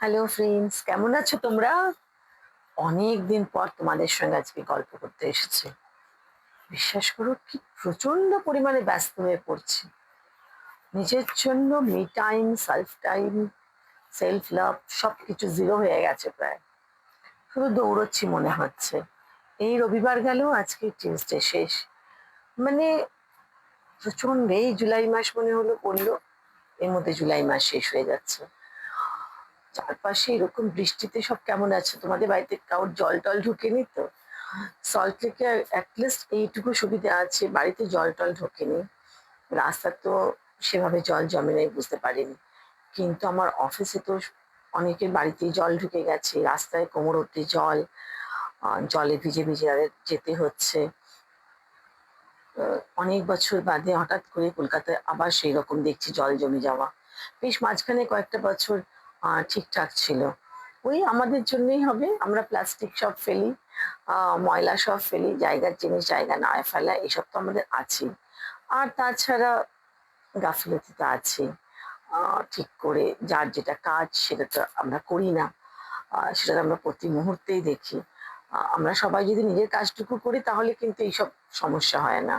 Hello friends, কেমন আছো তোমরা? অনেক দিন পর তোমাদের সঙ্গে আজকে গল্প করতে এসেছি। বিশ্বাস করো, কি প্রচন্ড পরিমাণে ব্যস্ত হয়ে পড়ছি। নিজের জন্য মি টাইম, সেলফ লাভ সবকিছু জিরো হয়ে গেছে প্রায়। শুধু দৌড়চ্ছি মনে হচ্ছে। এই রবিবার গেল, আজকে টিউসডে শেষ। মানে প্রচন্ড, এই জুলাই মাস মনে হলো পড়লো, এর মধ্যে জুলাই মাস শেষ হয়ে যাচ্ছে। চারপাশে এরকম বৃষ্টিতে সব কেমন আছে? তোমাদের বাড়িতে কারোর জল টল ঢোকেনি তো? সল্ট লেকে অ্যাটলিস্ট এইটুকু সুবিধা আছে, বাড়িতে জল টল ঢোকেনি। রাস্তা তো সেভাবে জল জমে নেই, বুঝতে পারিনি। কিন্তু আমার অফিসে তো অনেকের বাড়িতেই জল ঢুকে গেছে, রাস্তায় কোমর অব্দি জল। জলে ভিজে ভিজে তাদের যেতে হচ্ছে। অনেক বছর বাদে হঠাৎ করে কলকাতায় আবার সেই রকম দেখছি জল জমে যাওয়া। বেশ মাঝখানে কয়েকটা বছর ঠিকঠাক ছিল। ওই আমাদের জন্যই হবে, আমরা প্লাস্টিক সব ফেলি, ময়লা সব ফেলি, জায়গার জিনিস জায়গা না ফেলা, এসব তো আমাদের আছেই। আর তাছাড়া গাফিলতি তো আছে। ঠিক করে যার যেটা কাজ সেটা তো আমরা করি না। সেটা তো আমরা প্রতি মুহূর্তেই দেখি। আমরা সবাই যদি নিজের কাজটুকু করি তাহলে কিন্তু এইসব সমস্যা হয় না।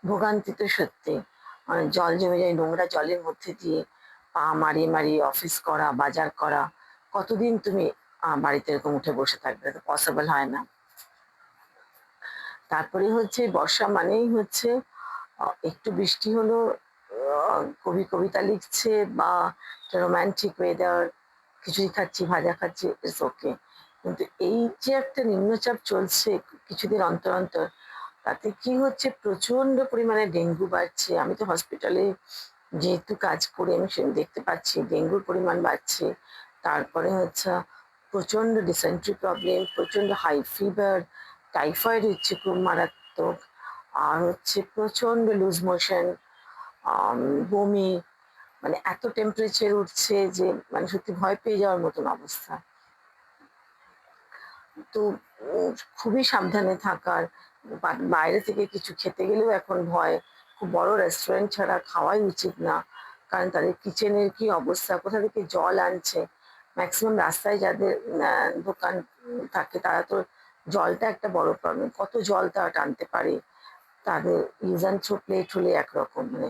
ভোগান্তি তো সত্যি। জল জমে যায়, নোংরা জলের মধ্যে দিয়ে পা মারিয়ে মারিয়ে অফিস করা, বাজার করা। কতদিন তুমি বাড়িতে এরকম উঠে বসে থাকবে? তো পসিবল হয় না। তারপরে হচ্ছে বর্ষা মানেই হচ্ছে একটু বৃষ্টি হলো, কবি কবিতা লিখছে বা রোমান্টিক ওয়েদার, খিচুড়ি খাচ্ছি, ভাজা খাচ্ছি, ইটস ওকে। কিন্তু এই যে একটা নিম্নচাপ চলছে কিছুদিন অন্তর অন্তর, তাতে কি হচ্ছে, প্রচন্ড পরিমাণে ডেঙ্গু বাড়ছে। আমি তো হসপিটালে যেহেতু কাজ করি, আমি সে দেখতে পাচ্ছি ডেঙ্গুর পরিমাণ বাড়ছে। তারপরে হচ্ছে প্রচন্ড ডিসেন্ট্রি প্রবলেম, প্রচন্ড হাই ফিভার, টাইফয়েড হচ্ছে খুব মারাত্মক। আর হচ্ছে প্রচন্ড লুজ মোশন, বমি। মানে এত টেম্পারেচার উঠছে যে মানে সত্যি ভয় পেয়ে যাওয়ার মতন অবস্থা। তো খুবই সাবধানে থাকার। বাইরে থেকে কিছু খেতে গেলেও এখন ভয়। খুব বড় রেস্টুরেন্ট ছাড়া খাওয়াই উচিত না, কারণ তাদের কিচেনের কি অবস্থা, কোথা থেকে জল আনছে। ম্যাক্সিমাম রাস্তায় যাদের দোকান থাকে তারা তো, জলটা একটা বড় প্রবলেম, কত জল তারা টানতে পারে। তাদের ইউজ অ্যান্ড থ্রো প্লেট হলে একরকম, মানে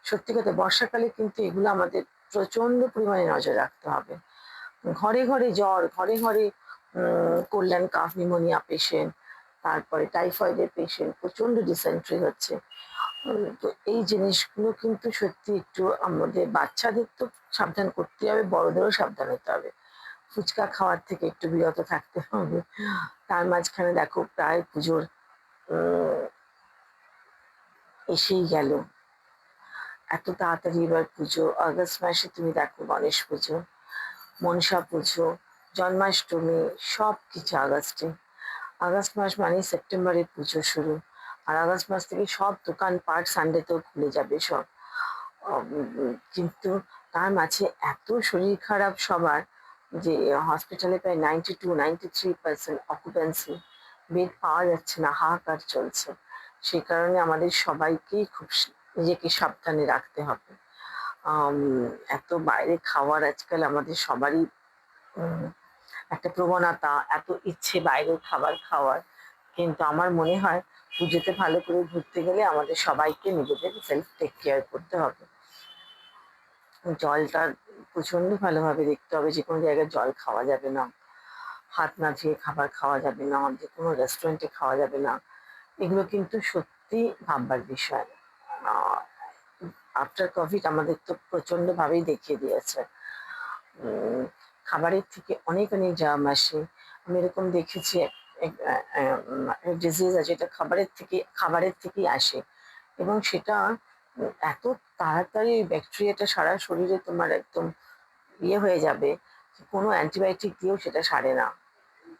সত্যি কথা বর্ষাকালে কিন্তু এগুলো আমাদের প্রচন্ড পরিমাণে নজর রাখতে হবে। ঘরে ঘরে জ্বর, ঘরে ঘরে কল্যাণ কাফ নিউমোনিয়া পেশেন্ট, তারপরে টাইফয়েডের পেশেন্ট, প্রচন্ড ডিসেন্ট্রি হচ্ছে। তো এই জিনিসগুলো কিন্তু সত্যি একটু আমাদের বাচ্চাদের তো সাবধান করতে হবে, বড়দেরও সাবধান হতে হবে। ফুচকা খাওয়ার থেকে একটু বিরত থাকতে হবে। তার মাঝখানে দেখো প্রায় পুজোর উম, এসেই গেল। এত তাড়াতাড়ি এবার পুজো, আগস্ট মাসে তুমি দেখো গণেশ পুজো, মনসা পুজো, জন্মাষ্টমী, সব কিছু আগস্টে। আগস্ট মাস মানে সেপ্টেম্বরে পুজো শুরু। আর আগস্ট মাস থেকে সব দোকানপাট সানডেতেও খুলে যাবে সব। কিন্তু তার মাঝে এত শরীর খারাপ সবার, যে হসপিটালে প্রায় 92-93% অকুপেন্সি, বেড পাওয়া যাচ্ছে না, হাহাকার চলছে। সেই কারণে আমাদের সবাইকেই খুব নিজেকে সাবধানে রাখতে হবে। আম, এত বাইরে খাওয়ার আজকাল আমাদের সবারই উম, একটা প্রবণতা, এত ইচ্ছে বাইরের খাবার খাওয়ার। কিন্তু আমার মনে হয় পুজোতে ভালো করে ঘুরতে গেলে আমাদের সবাইকে নিজেদের সেলফ টেক কেয়ার করতে হবে। জলটা প্রচন্ড ভালোভাবে দেখতে হবে, যে কোনো জায়গায় জল খাওয়া যাবে না, হাত না ধুয়ে খাবার খাওয়া যাবে না, যে কোনো রেস্টুরেন্টে খাওয়া যাবে না। এগুলো কিন্তু সত্যি ভাববার বিষয়। আফটার কোভিড আমাদের তো প্রচন্ড ভাবেই দেখিয়ে দিয়েছে। উম, খাবারের থেকে অনেক অনেক জার্ম আসে। আমি এরকম দেখেছি ডিজিজ আছে, যেটা খাবারের থেকেই আসে। এবং সেটা এত তাড়াতাড়ি ব্যাকটেরিয়াটা সারা শরীরে তোমার একদম ইয়ে হয়ে যাবে, যে কোনো অ্যান্টিবায়োটিক দিয়েও সেটা সারে না।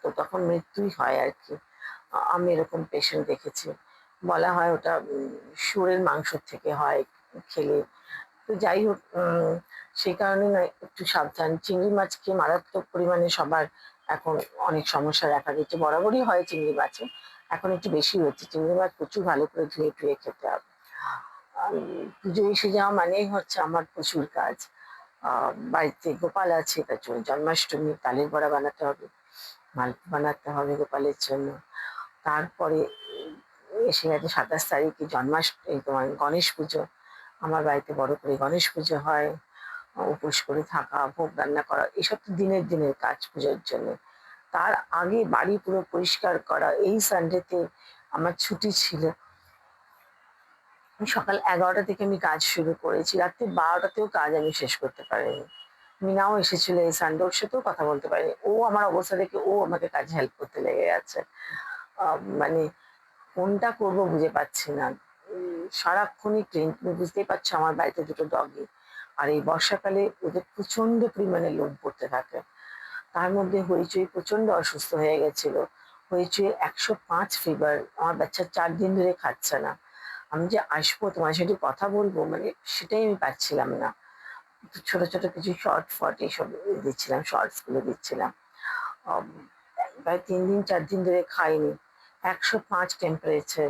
তো তখন মৃত্যুই হয় আর কি। আমি এরকম পেশেন্ট দেখেছি। বলা হয় ওটা শুয়োরের মাংস থেকে হয় খেলে। তো যাই হোক, সেই কারণে না একটু সাবধান। চিংড়ি মাছকে মারাত্মক পরিমাণে সবার এখন অনেক সমস্যা দেখা দিচ্ছে। বরাবরই হয় চিংড়ি মাছে, এখন একটু বেশি হচ্ছে। চিংড়ি মাছ প্রচুর ভালো করে ধুয়ে টুয়ে খেতে হবে। পুজো এসে যাওয়া মানেই হচ্ছে আমার প্রচুর কাজ। বাড়িতে গোপাল আছে, তার জন্য জন্মাষ্টমী তালের বড়া বানাতে হবে, মালপোয়া বানাতে হবে গোপালের জন্য। তারপরে এসে গেছে 27 তারিখে জন্মাষ্টমী, তোমার গণেশ পুজো। আমার বাড়িতে বড় করে গণেশ পুজো হয়, উপোস করে থাকা, ভোগ রান্না করা, এসব তো দিনের দিনের কাজ পুজোর জন্য। তার আগে বাড়ি পুরো পরিষ্কার করা। এই সানডেতে আমার ছুটি ছিল, সকাল 11টা থেকে আমি কাজ শুরু করেছি, রাত্রি 12টাতেও কাজ আমি শেষ করতে পারিনি। মিনাও এসেছিল এই সানডে, ওর সাথেও কথা বলতে পারিনি। ও আমার অবস্থা দেখে ও আমাকে কাজে হেল্প করতে লেগে গেছে। মানে কোনটা করব বুঝে পাচ্ছি না। সারাক্ষণই ক্লিন, তুমি বুঝতেই পারছো আমার বাড়িতে দুটো ডগি, আর এই বর্ষাকালে ওদের প্রচন্ড পরিমাণে লোম পড়তে থাকে। তার মধ্যে হইচই প্রচন্ড অসুস্থ হয়ে গেছিল, হইচই 105 ফিভার, আমার বাচ্চা 4 দিন ধরে খাচ্ছে না। আমি যে আসবো তোমার সাথে কথা বলবো, মানে সেটাই আমি পাচ্ছিলাম না। ছোট ছোট কিছু শর্ট ফট এইসব দিচ্ছিলাম, শর্টস গুলো দিচ্ছিলাম। আম, প্রায় 3 দিন 4 দিন ধরে খাইনি, 105 টেম্পারেচার।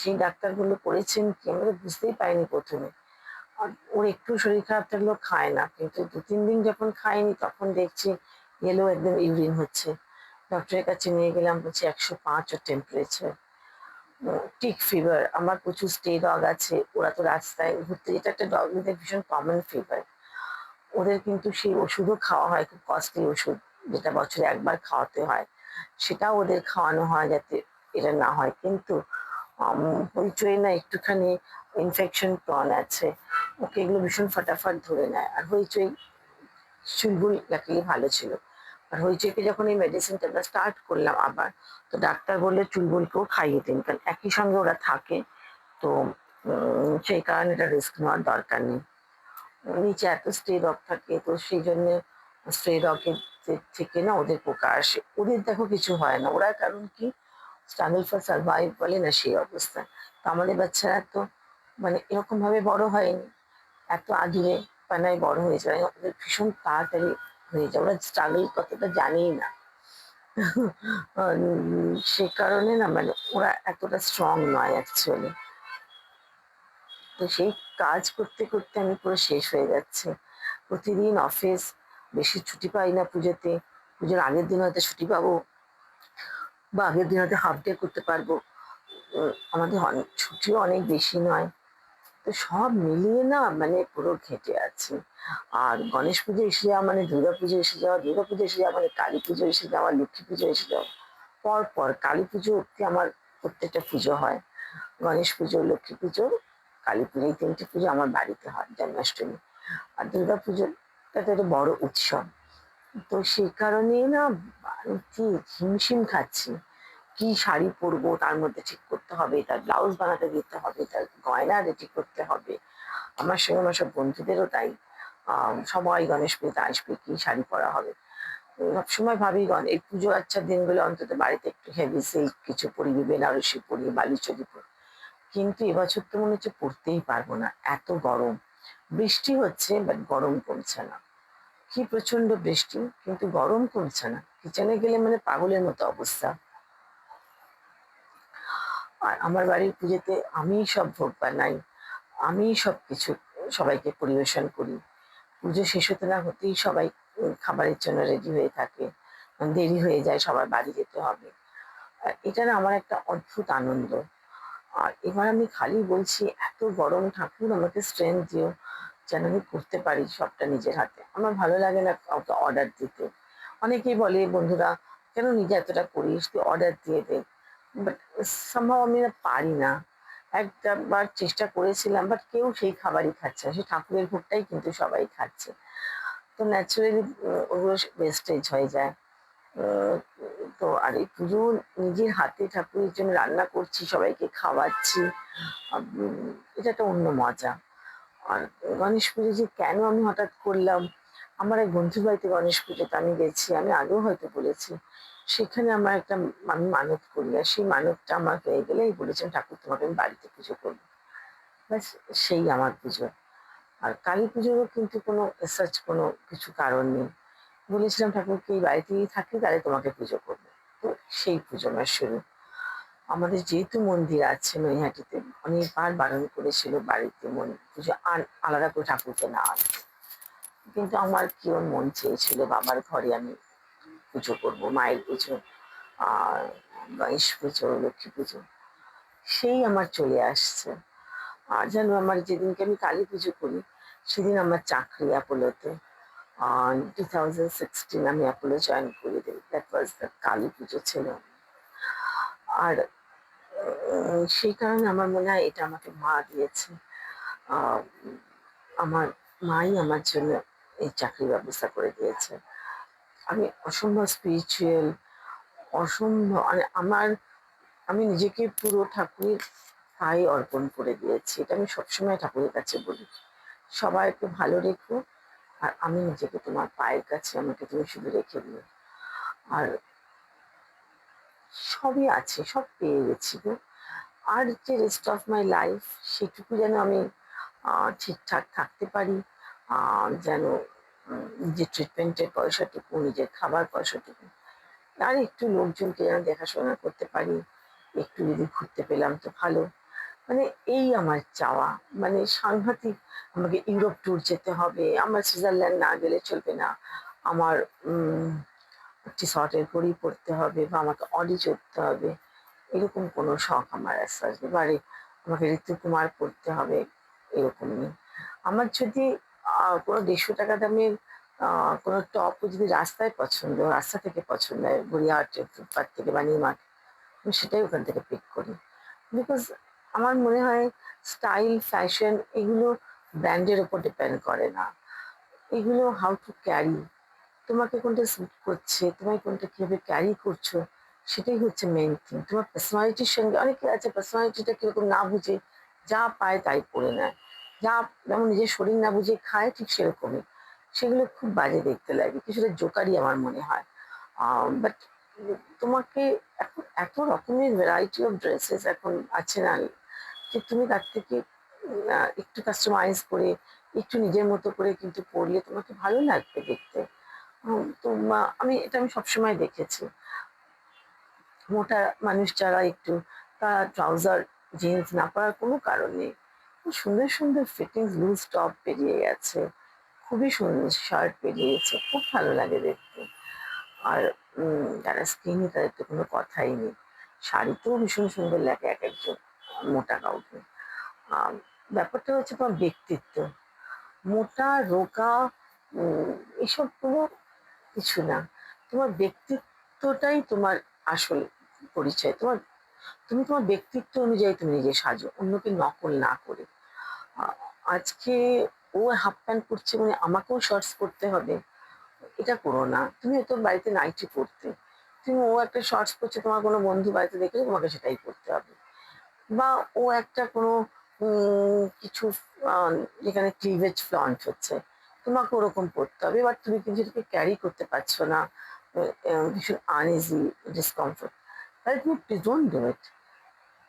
সেই ডাক্তারগুলো করেছেন কি আমরা বুঝতেই পারিনি প্রথমে। আর ওর একটু শরীর খারাপ থাকলেও খায় না, কিন্তু 2-3 দিন যখন খায়নি তখন দেখছি গেলেও একদম ইউরিন হচ্ছে। ডক্টরের কাছে নিয়ে গেলাম, বলছি 105 ওর টেম্পারেচার। টিক ফিভার, আমার প্রচুর স্টে ডগ আছে, ওরা তো রাস্তায় ঘুরতে, যেটা একটা ডগদের ভীষণ কমন ফিভার। ওদের কিন্তু সেই ওষুধও খাওয়া হয়, খুব কস্টলি ওষুধ, যেটা বছরে একবার খাওয়াতে হয়, সেটাও ওদের খাওয়ানো হয় যাতে এটা না হয়। কিন্তু হইচই না একটুখানি ইনফেকশন প্রন আছে, ওকে এগুলো ভীষণ ফাটাফাট ধরে নেয়। আর হইচই চুলবুল লাকিলি ভালো ছিল, আর হইচইকে যখন এই মেডিসিনটা আমরা স্টার্ট করলাম আবার, তো ডাক্তার বললে চুলবুলকেও খাইয়ে দিন, কারণ একই সঙ্গে ওরা থাকে। তো সেই কারণে এটা রিস্ক নেওয়ার দরকার নেই। নিচে এত স্ট্রে ডগ থাকে, তো সেই জন্য স্ট্রে ডগের থেকে না ওদের পোকা আসে, ওদের দেখো কিছু হয় না, ওরা কারণ কি স্ট্রাগল ফর সার্ভাইভ বলে না, সেই অবস্থা। তো আমাদের বাচ্চারা তো মানে এরকম ভাবে বড় হয়নি, এত আদুরে পানায় বড় হয়ে যায়, ওদের ভীষণ তাড়াতাড়ি হয়ে যায়, ওরা স্ট্রাগল কতটা জানেই না। সে কারণে না মানে ওরা এতটা স্ট্রং নয় অ্যাকচুয়ালি। তো সেই কাজ করতে করতে আমি পুরো শেষ হয়ে যাচ্ছে। প্রতিদিন অফিস, বেশি ছুটি পাই না পুজোতে। পুজোর আগের দিন হয়তো ছুটি পাবো, বা আগের দিন হয়তো হাফ ডে করতে পারবো। আমাদের ছুটিও অনেক বেশি নয়। তো সব মিলিয়ে না মানে পুরো ঘেঁটে আছি। আর গণেশ পুজো এসে যাওয়া মানে দুর্গা পুজো এসে যাওয়া, দুর্গা পুজো এসে যাওয়া মানে কালী পুজো এসে যাওয়া, লক্ষ্মী পুজো এসে যাওয়া। পর পর কালী পুজো অব্দি আমার প্রত্যেকটা পুজো হয়। গণেশ পুজো, লক্ষ্মী পুজো, কালী পুজো, এই 3টে পুজো আমার বাড়িতে হয়, জন্মাষ্টমী। আর দুর্গা পুজোটা তো একটা বড় উৎসব। তো সেই কারণে না কি হিমশিম খাচ্ছি, কি শাড়ি পরবো, তার মধ্যে ঠিক করতে হবে, তার ব্লাউজ বানাতে দিতে হবে, তার গয়না রেডি করতে হবে। আমার সঙ্গে আমার সব বন্ধুদেরও তাই, সবাই গণেশ পুজোতে আসবে, কি শাড়ি পরা হবে। সবসময় ভাবি এই পুজো আচ্ছা দিনগুলো অন্তত বাড়িতে একটু হেভি সিল্ক কিছু পরি, বেনারসি পরি, বালুচরি পরি। কিন্তু এবছর তো মনে হচ্ছে পড়তেই পারবো না, এত গরম। বৃষ্টি হচ্ছে বাট গরম কমছে না। কি প্রচন্ড বৃষ্টি, কিন্তু গরম কমছে না, কিচেনে গেলে মানে পাগলের মতো অবস্থা। আর আমার বাড়ির পুজোতে আমি সব ভোগ বানাই, আমি সবকিছু সবাইকে পরিবেশন করি। পুজো শেষ হতে না হতেই সবাই খাবারের জন্য রেডি হয়ে থাকে, দেরি হয়ে যায়, সবার বাড়ি যেতে হবে। আর এটা না আমার একটা অদ্ভুত আনন্দ। আর এবার আমি খালি বলছি এত গরম, ঠাকুর আমাকে স্ট্রেংথ দিও যেন আমি করতে পারি সবটা নিজের হাতে। আমার ভালো লাগে না কাউকে অর্ডার দিতে। অনেকেই বলে বন্ধুরা, কেন নিজে এতটা করিস, তুই অর্ডার দিয়ে দে। বাট সম্ভব আমি না পারি না। একটা বার চেষ্টা করেছিলাম, বাট কেউ সেই খাবারই খাচ্ছে না, সেই ঠাকুরের ভোগটাই কিন্তু সবাই খাচ্ছে। তো ন্যাচারালি ওগুলো ওয়েস্টেজ হয়ে যায়। আহ, তো আর এই পুজো নিজের হাতে ঠাকুরের জন্য রান্না করছি, সবাইকে খাওয়াচ্ছি, এটা একটা অন্য মজা। আর গণেশ পুজো যে কেন আমি হঠাৎ করলাম, আমার এক বন্ধুর বাড়িতে গণেশ পুজোতে আমি গেছি, আমি আগেও হয়তো বলেছি। সেখানে আমার একটা আমি মানত করি, আর সেই মানতটা আমার হয়ে গেলেই বলেছেন ঠাকুর তোমাকে আমি বাড়িতে পুজো করবো। ব্যাস, সেই আমার পুজো। আর কালী পুজোরও কিন্তু কোনো সার্চ কোনো কিছু কারণ নেই, বলেছিলাম ঠাকুরকে এই বাড়িতেই থাকি, তাহলে তোমাকে পুজো করবো। তো সেই পুজো আমার শুরু। আমাদের যেহেতু মন্দির আছে নৈহাটিতে, অনেকবার বারণ করেছিল বাড়িতে পুজো আলাদা করে ঠাকুরকে না আনতে। কিন্তু আমার কি ওর মন চেয়েছিল বাবার ঘরে আমি পুজো করবো, মায়ের পুজো, আর গণেশ পুজো, লক্ষ্মী পুজো, সেই আমার চলে আসছে। আর যেন আমার যেদিনকে আমি কালী পুজো করি সেদিন আমার চাকরি অ্যাপোলোতে, 2016 আমি অ্যাপোলো জয়েন করে দিই, দ্যাট ওয়াজ দ্য কালী পুজো ছিল। আর সেই কারণে আমার মনে হয় এটা আমাকে মা দিয়েছে। আহ, আমার মাই আমার জন্য এই চাকরির ব্যবস্থা করে দিয়েছে। আমি অসম্ভব স্পিরিচুয়াল, অসম্ভব, মানে আমি নিজেকে পুরো ঠাকুরের পায়ে অর্পণ করে দিয়েছি। এটা আমি সবসময় ঠাকুরের কাছে বলি, সবাইকে ভালো রেখো, আর আমি নিজেকে তোমার পায়ের কাছে, আমাকে তুমি শুধু রেখে দিও। আর সবই আছে, সব পেয়ে গেছি গো। আর যে রেস্ট অফ মাই লাইফ সেটুকু যেন আমি ঠিকঠাক থাকতে পারি, যেন নিজের ট্রিটমেন্টের পয়সাটুকু, নিজের খাবার পয়সাটুকু, আর একটু লোকজনকে যেন দেখাশোনা করতে পারি, একটু যদি ঘুরতে পেলাম তো ভালো। মানে এই আমার চাওয়া। মানে সাংঘাতিক, আমাকে ইউরোপ ট্যুর যেতে হবে, আমার সুইজারল্যান্ড না গেলে চলবে না, আমার একটি শর্টের ঘড়ি পড়তে হবে, বা আমাকে অডি চড়তে হবে, এরকম কোনো শখ আমার আসার এবারে আমাকে ঋতুকুমার পড়তে হবে, এরকম নেই। আমার যদি কোনো 150 টাকা দামের কোনো টপও যদি রাস্তা থেকে পছন্দ হয়, গড়িয়াহাটের ফুটপাথ থেকে বা নিউ মার্কেট, আমি সেটাই ওখান থেকে পিক করি। বিকজ আমার মনে হয় স্টাইল, ফ্যাশন এগুলো ব্র্যান্ডের উপর ডিপেন্ড করে না, এগুলো হাউ টু ক্যারি, তোমাকে কোনটা স্যুট করছে, তোমায় কোনটা কিভাবে ক্যারি করছো, সেটাই হচ্ছে মেইন থিং। তোমার পার্সোনালিটির সঙ্গে, অনেকে আছে পার্সোনালিটিটা কিরকম না বুঝে যা পায় তাই পরে নেয়, যা যেমন নিজের শরীর না বুঝে খায়, ঠিক সেরকমই, সেগুলো খুব বাজে দেখতে লাগে, কিছুটা জোকারি আমার মনে হয়। বাট তোমাকে এখন এত রকমের ভ্যারাইটি অফ ড্রেসেস এখন আছে না, যে তুমি তার থেকে একটু কাস্টমাইজ করে, একটু নিজের মতো করে কিন্তু পরলে তোমাকে ভালো লাগবে দেখতে। তো আমি সবসময় দেখেছি মোটা মানুষ যারা একটু, তারা ট্রাউজার জিন্স না পরার কোনো কারণ নেই, খুব সুন্দর সুন্দর ফিটিংস লুজ টপ বেরিয়ে গেছে, খুবই সুন্দর শার্ট বেরিয়েছে, খুব ভালো লাগে দেখতে। আর যারা স্কিনি তাদের তো কোনো কথাই নেই, শাড়িতেও ভীষণ সুন্দর লাগে এক একজন মোটা কাউকে। আহ, ব্যাপারটা হচ্ছে তোমার ব্যক্তিত্ব, মোটা রোগা এসব কোনো কিছু না, তোমার ব্যক্তিত্বটাই তোমার আসল পরিচয়। তুমি তোমার ব্যক্তিত্ব অনুযায়ী তুমি নিজে সাজো, অন্যকে নকল না করে। আহ, আজকে ও হাফ প্যান্ট পরছে মানে আমাকেও শর্টস পরতে হবে, এটা করো না। তুমি হয়তো বাড়িতে নাইটি পরতে, তুমি ও একটা শর্টস পরছে, তোমার কোনো বন্ধু বাড়িতে দেখলে তোমাকে সেটাই পরতে হবে। বা ও একটা কোনো কিছু আহ, যেখানে ক্লিভেজ ফ্লন্ট হচ্ছে, তোমাকে ওরকম পড়তে হবে, এবার তুমি কিন্তু সেটাকে ক্যারি করতে পারছো না, ভীষণ আনইজি, ডিসকমফোর্ট, তাহলে তুমি ডোন্ট ডু ইট।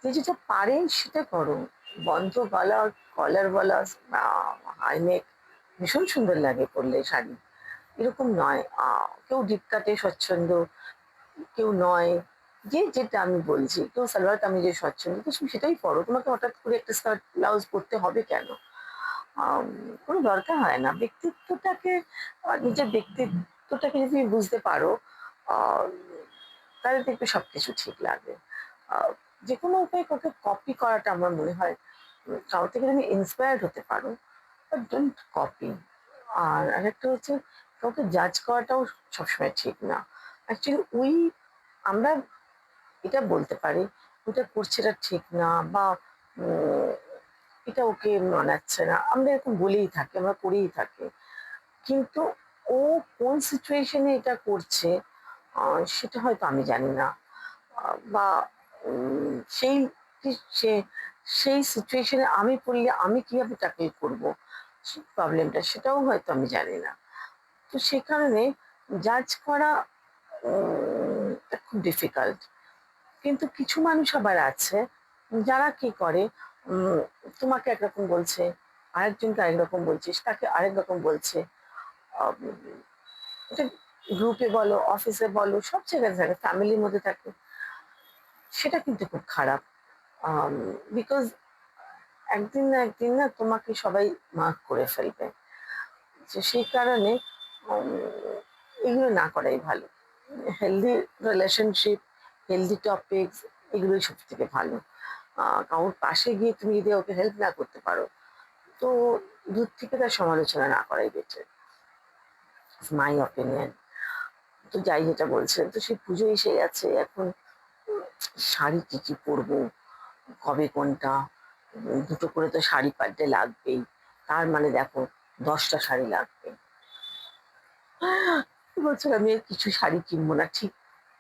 যে যেটা পারে সেটা করো। বন্ধ গলা, কলার বলা, হাইনেক ভীষণ সুন্দর লাগে পরলে শাড়ি, এরকম নয় কেউ ডিপ কাটে স্বচ্ছন্দ, কেউ নয়, যে যেটা আমি বলছি, কেউ সালোয়ার কামিজে স্বচ্ছন্দ, তো তুমি সেটাই পরো, তোমাকে হঠাৎ করে একটা স্কার্ট ব্লাউজ পরতে হবে কেন? আম, কোনো দরকার হয় না। ব্যক্তিত্বটাকে, নিজের ব্যক্তিত্বটাকে যদি তুমি বুঝতে পারো, আহ, তাহলে দেখবে সবকিছু ঠিক লাগবে। আহ, যে কোনো উপায়ে কাউকে কপি করাটা আমার মনে হয়, কারো থেকে তুমি ইন্সপায়ার্ড হতে পারো, বাট ডোন্ট কপি। আর আরেকটা হচ্ছে, কাউকে জাজ করাটাও সবসময় ঠিক না। অ্যাকচুয়ালি আমরা এটা বলতে পারি ওটা করছে, এটা ঠিক না, বা উম, এটা ওকে মানাচ্ছে না, আমরা এরকম বলেই থাকি, আমরা করেই থাকি। কিন্তু ও কোন সিচুয়েশনে এটা করছে সেটা হয়তো আমি জানি না, বা সেই সে সেই সিচুয়েশনে আমি পড়লে আমি কিভাবে ট্যাকেল করবো প্রবলেমটা, সেটাও হয়তো আমি জানি না। তো সে কারণে জাজ করা খুব ডিফিকাল্ট। কিন্তু কিছু মানুষ আবার আছে যারা কি করে, উম, তোমাকে একরকম বলছে, আরেকজনকে আরেক রকম বলছিস, তাকে আরেক রকম বলছে। আহ, এটা গ্রুপে বলো, অফিসে বলো, সব জায়গায় থাকে, ফ্যামিলির মধ্যে থাকে, সেটা কিন্তু খুব খারাপ। বিকজ একদিন না একদিন না তোমাকে সবাই মার্ক করে ফেলবে। তো সেই কারণে উম, এগুলো না করাই ভালো। হেলদি রিলেশনশিপ, হেলদি টপিকস, এগুলোই সব থেকে ভালো। কারোর পাশে গিয়ে তুমি যদি ওকে হেল্প না করতে পারো, তো দূর থেকে তার সমালোচনা না করাই বেটার, মাই অপিনিয়ন। তো যাই যেটা বলছেন, তো সেই পুজো এসে গেছে এখন। শাড়ি কি কি পরবো, কবে কোনটা, দুটো করে তো শাড়ি পাল্টে লাগবেই। তার মানে দেখো 10টা শাড়ি লাগবে। এবছর আমি আর কিছু শাড়ি কিনবো না ঠিক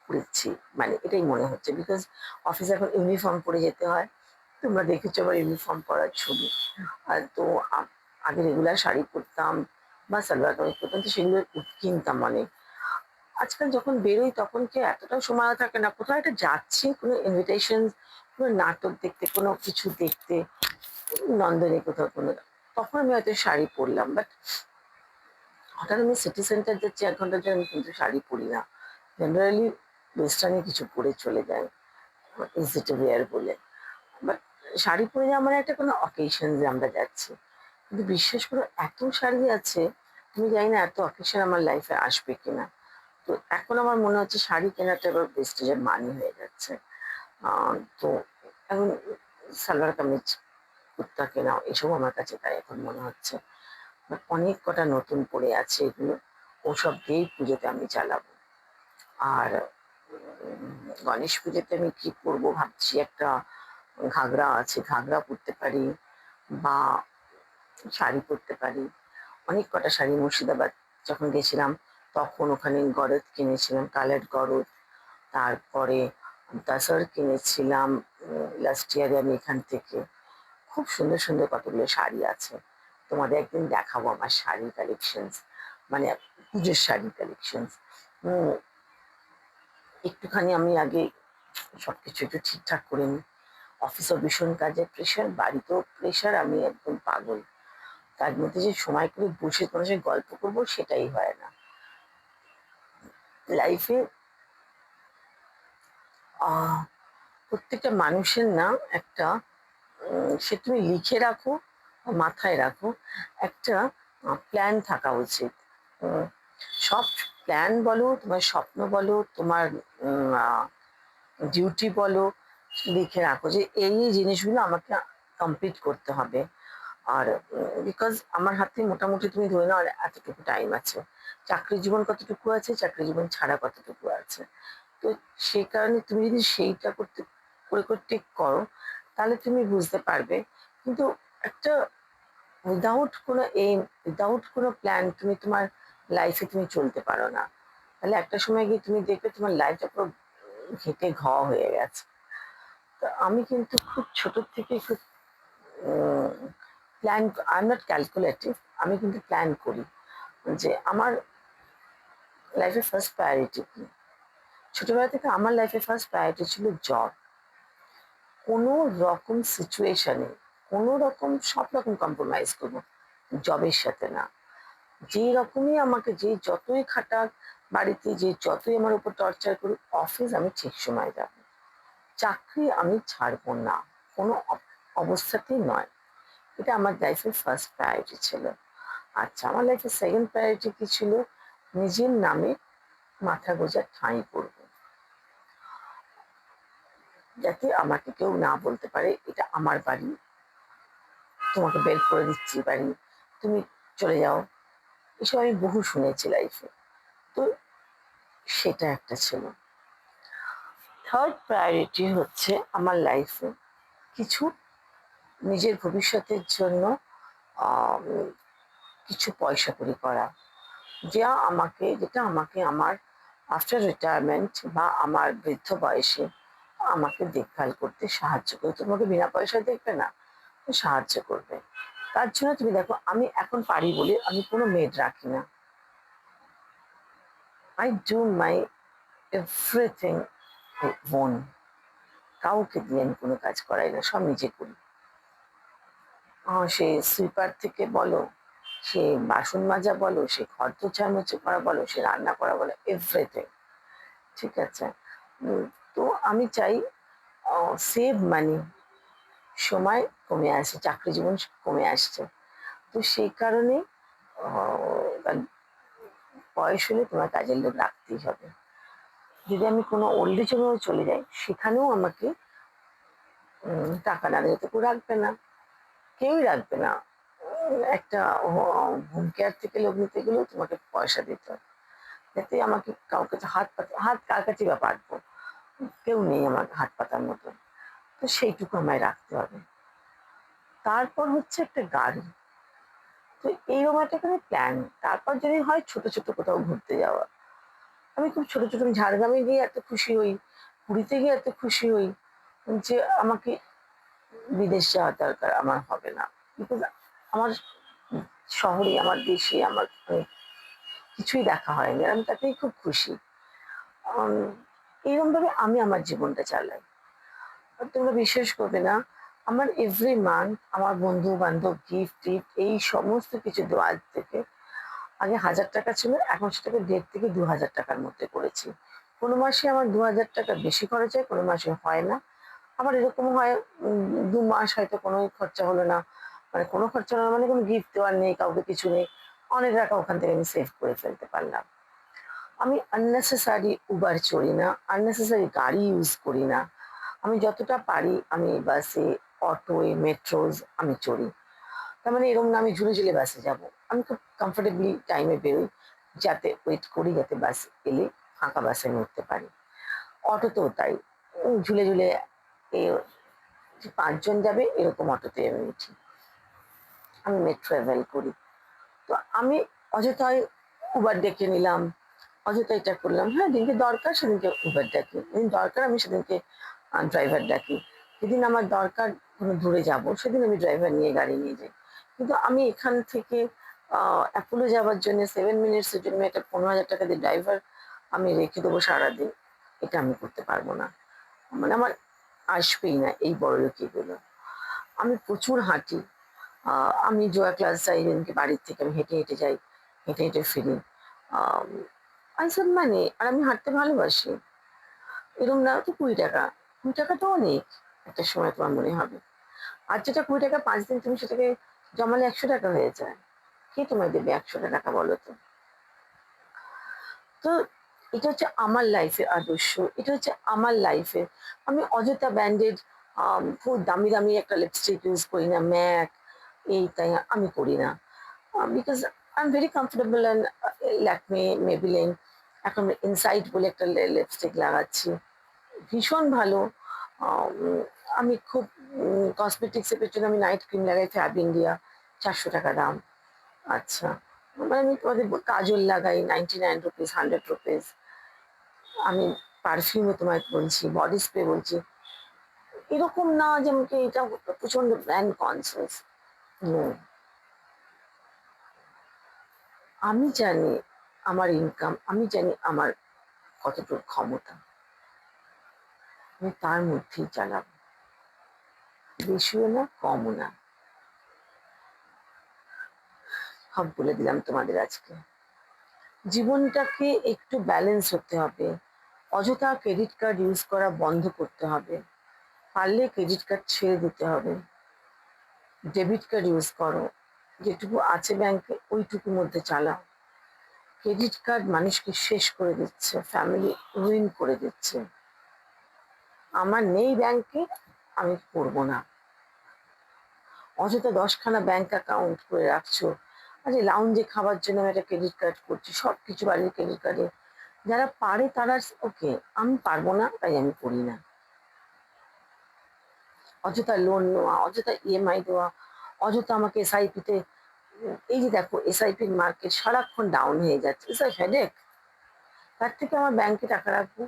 করেছি, মানে এটাই মনে হচ্ছে, বিকজ অফিসে এখন ইউনিফর্ম পরে যেতে হয়। তোমরা দেখেছো আমার ইউনিফর্ম পরার ছবি। আর তো আগে রেগুলার শাড়ি পরতাম বা সালোয়ার কামিজ পরতাম, তো সেগুলো কিনতাম অনেক। আজকাল যখন বেরোই তখন কি এতটাও সময় থাকে না, কোথাও একটা যাচ্ছি কোনো ইনভিটেশন, কোনো নাটক দেখতে, কোনো কিছু দেখতে, নন্দনে কোথাও কোনো, তখন আমি হয়তো শাড়ি পরলাম। বাট হঠাৎ আমি সিটি সেন্টার যাচ্ছি 1 ঘন্টার জন্য, আমি কিন্তু শাড়ি পরি না। জেনারেলি ওয়েস্টার্নে কিছু পরে চলে যায়, ইজি টু ওয়্যার বলে। বাট শাড়ি পরে যাওয়া মানে একটা কোনো অকেশন যে আমরা যাচ্ছি। কিন্তু বিশ্বাস করো এত শাড়ি আছে, আমি জানি না এত অকেশন আমার লাইফে আসবে কিনা। তো এখন আমার মনে হচ্ছে শাড়ি কেনাটা এবার প্রেস্টিজের মানি হয়ে যাচ্ছে। তো এখন সালোয়ার কামিজ, কুর্তা কেনা, এসব আমার কাছে তাই এখন মনে হচ্ছে। অনেক কটা নতুন পড়ে আছে, এগুলো ওসব দিয়েই পুজোতে আমি চালাবো। আর গণেশ পুজোতে আমি কি পরবো ভাবছি, একটা ঘাগরা আছে, ঘাগরা পরতে পারি, বা শাড়ি পরতে পারি। অনেক কটা শাড়ি মুর্শিদাবাদ যখন গেছিলাম তখন ওখানে গরদ কিনেছিলাম, কালার গরদ। তারপরে তাসার কিনেছিলাম লাস্ট ইয়ারে আমি এখান থেকে। খুব সুন্দর সুন্দর কতগুলো শাড়ি আছে, তোমাদের একদিন দেখাবো আমার শাড়ি কালেকশনস, মানে পুজোর শাড়ি কালেকশনস। একটুখানি আমি আগে সবকিছু একটু ঠিকঠাক করে নিই। অফিসেও ভীষণ কাজের প্রেশার, বাড়িতেও প্রেশার, আমি একদম পাগল। তার মধ্যে যে সময় করে বসে তোমার সাথে গল্প করবো সেটাই হয় না। লাইফে প্রত্যেকটা মানুষের না একটা সে তুমি লিখে রাখো, মাথায় রাখো, একটা প্ল্যান থাকা উচিত। উম, সব প্ল্যান বলো, তোমার স্বপ্ন বলো, তোমার ডিউটি বলো, লিখে রাখো যে এই এই জিনিসগুলো আমাকে কমপ্লিট করতে হবে। আর বিকজ আমার হাতে মোটামুটি তুমি ধরে নাও আর এতটুকু টাইম আছে। চাকরি জীবন কতটুকু আছে, চাকরি জীবন ছাড়া কতটুকু আছে। তো সেই কারণে তুমি যদি সেইটা করতে করো, তাহলে তুমি বুঝতে পারবে। কিন্তু একটা উইদাউট কোনো এইম, উইদাউট কোনো প্ল্যান তুমি তোমার লাইফে তুমি চলতে পারো না। তাহলে একটা সময় গিয়ে তুমি দেখবে তোমার লাইফটা পুরো ঘেটে হয়ে গেছে। তো আমি কিন্তু খুব ছোট থেকে খুব plan, I am not calculative, আমি কিন্তু প্ল্যান করি যে আমার লাইফের ফার্স্ট প্রায়োরিটি কি। ছোটবেলা থেকে আমার লাইফের ফার্স্ট প্রায়োরিটি ছিল জব। কোনো রকম সিচুয়েশনে, কোনো রকম, সব রকম কম্প্রোমাইজ করবো, জবের সাথে না। যে রকমই আমাকে যে যতই খাটাক, বাড়িতে যে যতই আমার উপর টর্চার করুক, অফিস আমি ঠিক সময় যাব। চাকরি আমি ছাড়বো না, কোনো অবস্থাতেই নয়। এটা আমার লাইফের ফার্স্ট প্রায়োরিটি ছিল। আচ্ছা, আমার লাইফের সেকেন্ড প্রায়োরিটি কি ছিল? নিজের নামে মাথা গোঁজার ঠাঁই করবো, যাতে আমাকে কেউ না বলতে পারে এটা আমার বাড়ি, তোমাকে বের করে দিচ্ছি বাড়ি, তুমি চলে যাও। এসব আমি বহু শুনেছি লাইফে। তো সেটা একটা ছিল। থার্ড প্রায়োরিটি হচ্ছে আমার লাইফে কিছু নিজের ভবিষ্যতের জন্য আহ, কিছু পয়সা কড়ি করা, যেটা আমাকে আমার আফটার রিটায়ারমেন্ট বা আমার বৃদ্ধ বয়সে আমাকে দেখভাল করতে সাহায্য করবে। তোমাকে বিনা পয়সায় দেখবে না, সাহায্য করবে। তার জন্য তুমি দেখো আমি এখন পারি বলে আমি কোনো মেড রাখি না। I do my everything own. কাউকে দিয়ে আমি কোনো কাজ করাই না, সব নিজে করি। সে সুইপার থেকে বলো, সে বাসন মাজা বলো, সে ঘর মোছা করা বলো, সে রান্না করা বলো, এভরিথিং। ঠিক আছে। উম, তো আমি চাই সেভ মানি। সময় কমে আসছে, চাকরি জীবন কমে আসছে। তো সেই কারণে কারণ বয়স হলে তোমার কাজের লোক রাখতেই হবে। যদি আমি কোনো ওল্ড এজ হোমেও চলে যাই, সেখানেও আমাকে টাকা না দিলে তো কেউ রাখবে না, কেউই রাখবে না। একটা হোম কেয়ার থেকে লোক নিতে গেলেও তোমাকে পয়সা দিতে হবে। যাতে আমাকে কাউকে তো হাত কার কাছে বা পাতবো, কেউ নেই আমার হাত পাতার মতো। তো সেইটুকু আমায় রাখতে হবে। তারপর হচ্ছে একটা গাড়ি। তো এইরকম একটা করে প্ল্যান। তারপর যদি হয় ছোট ছোট কোথাও ঘুরতে যাওয়া। আমি খুব ছোট ছোট ঝাড়গ্রামে গিয়ে এত খুশি হই, পুরীতে গিয়ে এত খুশি হই যে আমাকে বিদেশ যাওয়ার দরকার আমার হবে না। বিকজ আমার শহরে, আমার দেশে আমার কিছুই দেখা হয়নি, আমি তাতেই খুব খুশি। এইরকম ভাবে আমি আমার জীবনটা চালাই। আর তোমরা বিশ্বাস করবে না, আমার এভরি মান্থ আমার বন্ধু বান্ধব গিফট টিফট এই সমস্ত কিছু দেওয়ার থেকে আগে 1,000 টাকা ছিল, এখন সেটাকে 1,500 থেকে 2,000 টাকার মধ্যে করেছি। কোনো মাসে আমার 2,000 টাকা বেশি খরচ হয়, কোনো মাসে হয় না। আবার এরকম হয় 2 মাস হয়তো কোনো খরচা হলো না, মানে কোনো খরচা হলো না, মানে কোনো গিফট দেওয়ার নেই, কাউকে কিছু নেই, অনেক টাকা ওখান থেকে আমি সেভ করে ফেলতে পারলাম। আমি আননেসেসারি উবার চড়ি না, আননেসেসারি গাড়ি ইউজ করি না। আমি যতটা পারি আমি বাসে, অটোয়, মেট্রোজ আমি চড়ি। তার মানে এরকম না আমি ঝুলে ঝুলে বাসে যাব। আমি খুব কমফোর্টেবলি টাইমে বেরোই, যাতে ওয়েট করি যাতে বাস এলে ফাঁকা বাসে আমি উঠতে পারি। অটোতেও তাই, ঝুলে ঝুলে এ 5 জন যাবে এরকম অটোতে আমি উঠি। আমি মেট্রো অ্যাভেল করি। তো আমি অযথায় উবার ডেকে নিলাম, অযথা এটা করলাম। হ্যাঁ, যেদিনকে দরকার সেদিনকে উবার ডাকি, যেদিন দরকার আমি সেদিনকে ড্রাইভার ডাকি। যেদিন আমার দরকার কোনো দূরে যাব সেদিন আমি ড্রাইভার নিয়ে গাড়ি নিয়ে যাই। কিন্তু আমি এখান থেকে অ্যাপোলো যাওয়ার জন্য 7 মিনিটসের জন্য একটা 15,000 টাকা দিয়ে ড্রাইভার আমি রেখে দেবো সারাদিন, এটা আমি করতে পারবো না। মানে আমার আসবেই না এই বড়লোকিগুলো। আমি প্রচুর হাঁটি। আমি যোগা ক্লাস যাই, যেদিনকে বাড়ির থেকে আমি হেঁটে হেঁটে যাই, হেঁটে হেঁটে ফিরি। আইসার মানে আর আমি হাঁটতে ভালোবাসি। এরকম না তো 20 টাকা, 20 টাকা তো অনেক একটা সময় তোমার মনে হবে। আর যেটা 20 টাকা 5 দিন তুমি সেটাকে জমালে 100 টাকা হয়ে যায়। কে তোমায় দেবে 100 টাকা বলো তো? তো এটা হচ্ছে আমার লাইফের আদর্শ, এটা হচ্ছে আমার লাইফের। আমি অযথা ব্র্যান্ডেড খুব দামি দামি একটা লিপস্টিক ইউজ করি না, ম্যাক এই তাই আমি করি না। Because I am very comfortable and Lakme, Maybelline, এখন ইনসাইড বলে একটা লিপস্টিক লাগাচ্ছি, ভীষণ ভালো। আম, আমি খুব কসমেটিক্সের পেছনে আমি নাইট ক্রিম লাগাই ফ্যাব ইন্ডিয়া, 400 টাকা দাম। আচ্ছা, মানে আমি তোমাদের কাজল লাগাই 99 রুপিস, 100 রুপিস। আমি পারফিউমও তোমায় বলছি, বডি স্প্রে বলছি। এরকম না যে আমাকে এটা প্রচন্ড ব্র্যান্ড কনসিয়াস। আমি জানি আমার ইনকাম, আমি জানি আমার কতটুকু ক্ষমতা, আমি তার মধ্যেই চালাবো, বেশিও না কমও না। সব বলে দিলাম তোমাদের আজকে। জীবনটাকে একটু ব্যালেন্স হতে হবে। অযথা ক্রেডিট কার্ড ইউজ করা বন্ধ করতে হবে, পারলে ক্রেডিট কার্ড ছেড়ে দিতে হবে। ডেবিট কার্ড ইউজ করো, যেটুকু আছে ব্যাংকে ওইটুকুর মধ্যে চালাও। ক্রেডিট কার্ড মানুষকে শেষ করে দিচ্ছে, ফ্যামিলি রুইন করে দিচ্ছে। আমার নেই ব্যাংকে, আমি করবো না। অযথা 10খানা ব্যাংক অ্যাকাউন্ট করে রাখছো, আরে লাউঞ্জে খাবার জন্য আমি একটা ক্রেডিট কার্ড করছি, সবকিছু বাড়ির ক্রেডিট কার্ডে। যারা পারে তারা ওকে, আমি পারবো না তাই আমি করি না। অযথা লোন নেওয়া, অযথা ইএমআই দেওয়া, অযথা আমাকে এসআইপিতে, এই যে দেখো এসআইপির মার্কেট সারাক্ষণ ডাউন হয়ে যাচ্ছে, ইটস আ হেডেক। তার থেকে আমার ব্যাংকে টাকা রাখবো,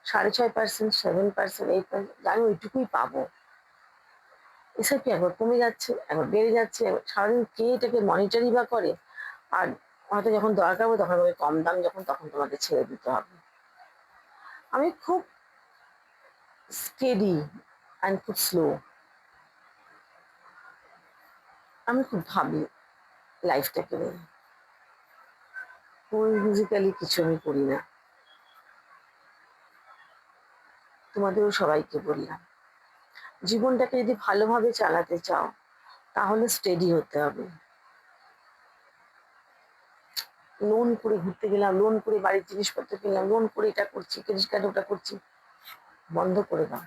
6.5%, 7%, 8%, আমি ওইটুকুই পাবো। এসআইপি একবার কমে যাচ্ছে, একবার বেড়ে যাচ্ছে, সারাদিন কে এটাকে মনিটরই বা করে? আর হয়তো যখন দরকার হবে তখন আমাকে কম দাম যখন, তখন তোমাকে ছেড়ে দিতে হবে। আমি খুব স্টেডি অ্যান্ড খুব স্লো, আমি খুব ভাবি লাইফটাকে নিয়ে। মিউজিক্যালি কিছু আমি করি না। তোমাদেরও সবাইকে বললাম, জীবনটাকে যদি ভালোভাবে চালাতে চাও তাহলে স্টেডি হতে হবে। লোন করে ঘুরতে গেলাম, লোন করে বাড়ির জিনিসপত্র কিনলাম, লোন করে এটা করছি, ক্রেডিট কার্ড ওটা করছি। বন্ধ করে দাও।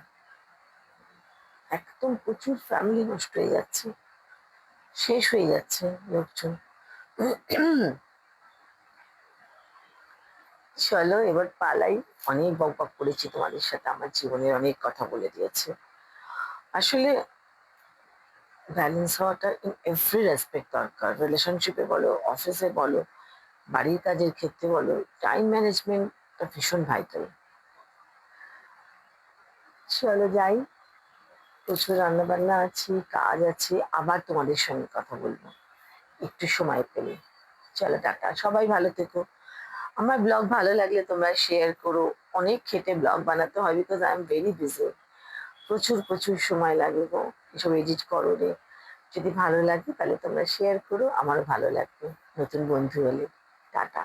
একদম প্রচুর ফ্যামিলি নষ্ট হয়ে যাচ্ছে, শেষ হয়ে যাচ্ছে লোকজন। চলো এবার পালাই। অনেক বকবক করেছি তোমাদের সাথে, আমার জীবনের অনেক কথা বলে দিয়েছে। আসলে ব্যালেন্স হওয়াটা ইন এভরি রেসপেক্ট দরকার, রিলেশনশিপে বলো, অফিসে বলো, বাড়ির কাজের ক্ষেত্রে বলো, টাইম ম্যানেজমেন্টটা ভীষণ ভাইটাল। চলো যাই, প্রচুর রান্না বান্না আছে, কাজ আছে, আবার তোমাদের সঙ্গে কথা বলবো একটু সময় পেলে। চলো টাটা, সবাই ভালো থেকো। আমার ব্লগ ভালো লাগলে তোমরা শেয়ার করো। অনেক খেটে ব্লগ বানাতে হয়, because I am very busy. প্রচুর প্রচুর সময় লাগে গো এসব এডিট করো রে। যদি ভালো লাগে তাহলে তোমরা শেয়ার করো, আমারও ভালো লাগবে নতুন বন্ধু হলে। টাটা।